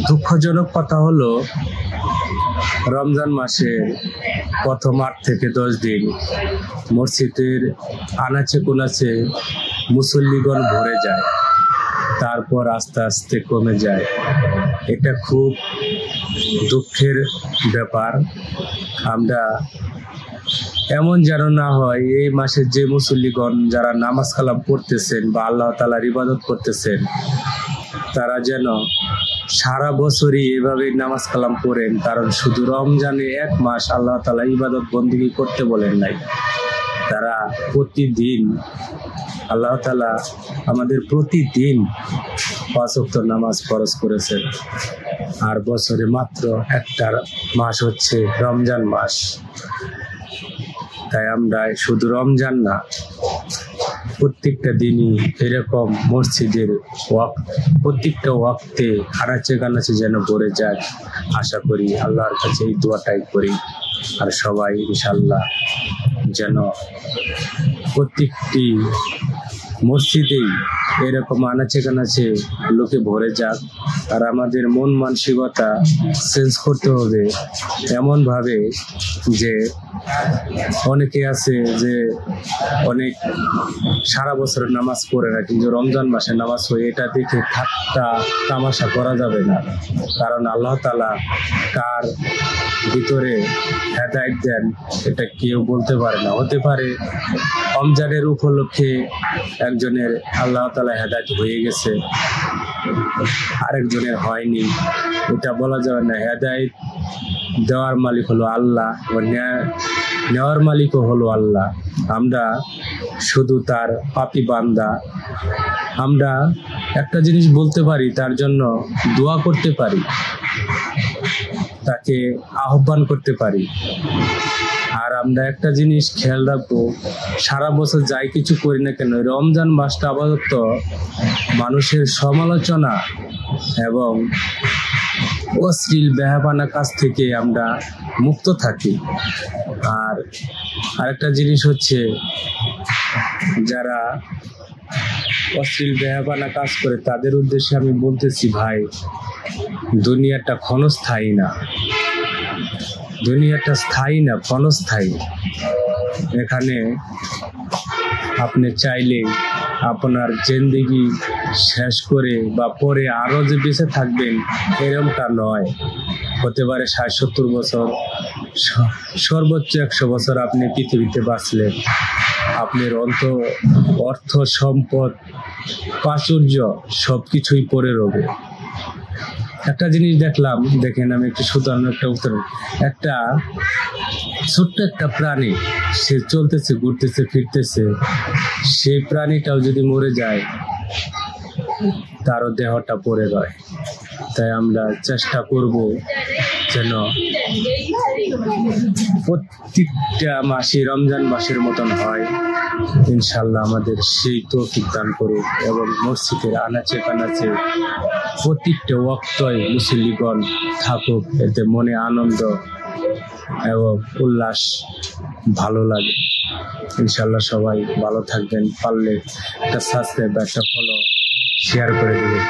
দুঃখজনক কথা হলো রমজান মাসে প্রথম 8 থেকে 10 দিন মসজিদের আনাচে কোনাচে মুসল্লিগণ ভরে যায়, তারপর আস্তে আস্তে কমে যায়। এটা খুব দুঃখের ব্যাপার। আমরা এমন যেন না হয় এই মাসে যে মুসল্লিগণ যারা নামাজ কালাম পড়তেছেন বা আল্লাহ তাআলার ইবাদত করতেছেন, তারা যেন সারা বছরই এভাবে নামাজ কালাম পড়েন, কারণ শুধু রমজানে 1 মাস আল্লাহ তাআলা ইবাদত বন্দেগী করতে বলেন নাই। তারা প্রতিদিন আল্লাহ তাআলা আমাদের প্রতিদিন 5 ওয়াক্ত নামাজ ফরজ করেছেন, আর বছরে মাত্র একটা মাস হচ্ছে রমজান মাস। তাই আমরা শুধু রমজান না, প্রত্যেকটা দিনই এরকম মসজিদের প্রত্যেকটা ওয়াক্তে আনাচে কানাচে যেন ভরে যাক, আশা করি। আল্লাহর কাছে এই দোয়াটাই করি। আর সবাই ইনশাআল্লাহ যেন প্রত্যেকটি মসজিদেই এরকম আনাচে কানাচে লোকে ভরে যাক। আর আমাদের মন মানসিকতা চেঞ্জ করতে হবে এমনভাবে যে অনেকে আছে যে অনেক সারা বছর নামাজ পড়ে না, কিন্তু রমজান মাসে নামাজ পড়ে, এটা দেখে ঠাট্টা তামাশা করা যাবে না। কারণ আল্লাহ তাআলা কার ভিতরে হেদায়েত দেন এটা কেউ বলতে পারে না। হতে পারে রমজানের উপলক্ষে একজনের আল্লাহ তাআলা হেদায়েত হয়ে গেছে, আরেকজনের হয়নি, এটা বলা যাবে না। হেদায়েত দেওয়ার মালিক হলো আল্লাহ, নেওয়ার মালিকও হলো আল্লাহ। আমরা শুধু তার পাপী বান্দা। আমরা একটা জিনিস বলতে পারি, তার জন্য দোয়া করতে পারি, তাকে আহ্বান করতে পারি। আর আমরা একটা জিনিস খেয়াল রাখবো, সারা বছর যাই কিছু করি না কেন, রমজান মাসটা আপাতত মানুষের সমালোচনা এবং অশ্লীল বেহাপানা কাজ থেকে আমরা মুক্ত থাকি। আর আরেকটা জিনিস হচ্ছে, যারা অশ্লীল বেহাপানা কাজ করে তাদের উদ্দেশ্যে আমি বলতেছি, ভাই, দুনিয়াটা ক্ষণস্থায়ী না, দুনিয়াটা স্থায়ী না, ক্ষণস্থায়ী। এখানে আপনি চাইলে আপনার জিন্দেগি শেষ করে বা পরে আরো যে বেঁচে থাকবেন এরকমটা নয়। হতে পারে 60-70 বছর, সর্বোচ্চ 100 বছর আপনি পৃথিবীতে বাঁচলেন। আপনার অর্থ সম্পদ প্রাচুর্য সবকিছুই পরে রবে। একটা জিনিস দেখলাম, দেখেন, আমি একটু সুতরাং একটা উদাহরণ, একটা ছোট্ট একটা প্রাণী, সে চলতেছে, ঘুরতেছে, ফিরতেছে, সেই প্রাণীটাও যদি মরে যায় তারও দেহটা পড়ে রয়। তাই আমরা চেষ্টা করব যেন প্রত্যেকটা মাসে রমজান মাসের মতন হয়। ইনশাআল্লাহ আমাদের সেই তৌফিক দান করুক, এবং মসজিদের আনাচে কানাচে প্রত্যেকটা ওয়াক্তই মুসল্লিগণ থাকুক, এতে মনে আনন্দ এবং উল্লাস ভালো লাগে। ইনশাআল্লাহ সবাই ভালো থাকবেন। পারলে একটা সাবস্ক্রাইব, একটা ফলো, শেয়ার করে দেবেন।